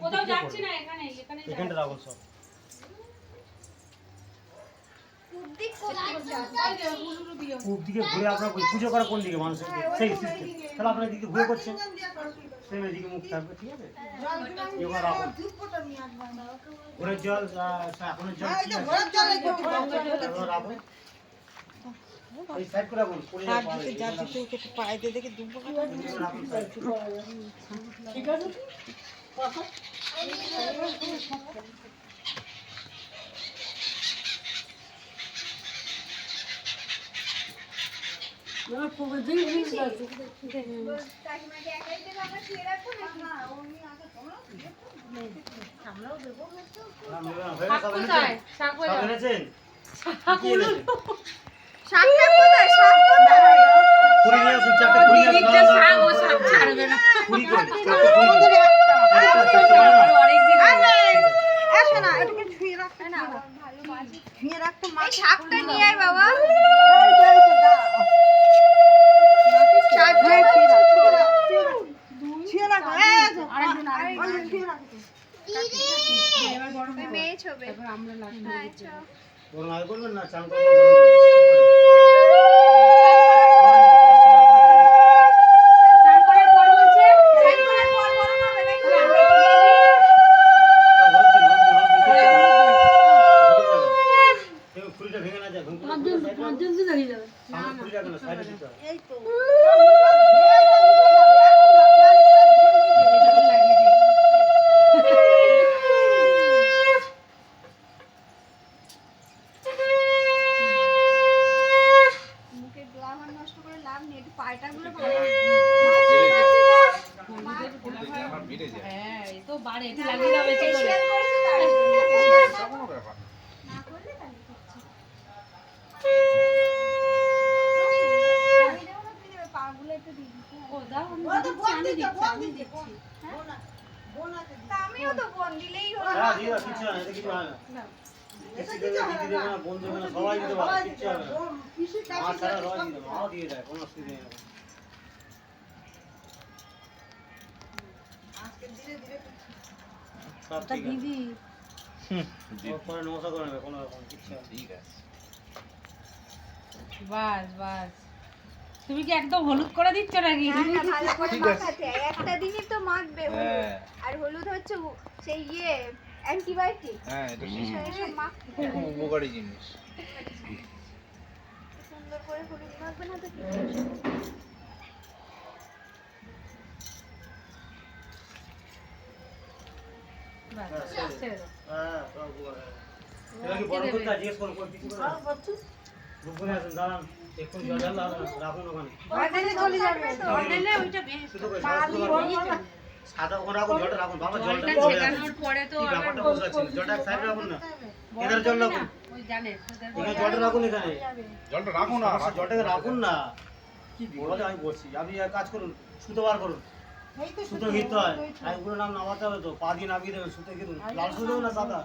কোথাও যাচ্ছি না, এখানে রাখো সব। পূব দিকে ঘুরে আপনার পুজো করা কোন দিকে মানুষের সেই সিস্টেম, তাহলে আপনার দিকে ঘুরে করছেন সেই দিকে মুখ থাকবে, ঠিক আছে? এবার রাখুন ঘুরের জল, এখনের জল রাখুন, এই সাইড করে রাখুন, পড়ে যাবে পায়ে দিয়ে দেখে দুটো ঠিক আছে। শাকটা নিয়ে আয় বাবা। মেয়ে ছবি করবেন না, চান আমিও তো বোন দিলেই হলো। কিছু হয় না, কিছু হয় না, বন্ধু সবাই দিতে পারে, কিচ্ছু হবে না, মা ছাড়া সবাই দিতে পারে, মাও দিয়ে দেয়, কোনো অসুবিধা নেই। সব ঠিক আছে, পরে নমস্কার করে নেবে, কোনো রকম কিচ্ছু হবে না। ঠিক আছে, বাস বাস। তুমি কি একদম হলুদ করে দিচ্ছ নাকি? ভালো করে মাখাতে একটা দিনই তো মাখবে হলুদ। আর হলুদ হচ্ছে সেই অ্যান্টিবায়োটিক। হ্যাঁ, এটা সব মাখতে উপকারী জিনিস। সুন্দর করে হলুদ মাখবে না তো কি হ্যাঁ, সব উপকার। এবার কি বড় কথা জিজ্ঞেস করো, কোন কিছু করে দুপুরে আসেন, দাঁড়ান, এক্ষুনি জল ঢাল রাখুন ওখানে, শুধু করে সাদা ওখানে রাখুন, জলটা রাখুন বাবা, জলটা পরে তো ব্যাপারটা বুঝতে পারছি না, জলটা এক সাইডে রাখুন না, এখানে জল রাখুন, এখানে জলটা রাখুন, এখানে জলটা রাখুন না, জলটাকে রাখুন না, কি বলে আমি বলছি, আপনি এক কাজ করুন, সুতো বার করুন, সুতো ঘিরতে হয়, একগুলো নাম নামাতে হবে তো, পা দিয়ে নামিয়ে দেবেন, সুতো ঘিরুন, লাল সুতো না সাদা?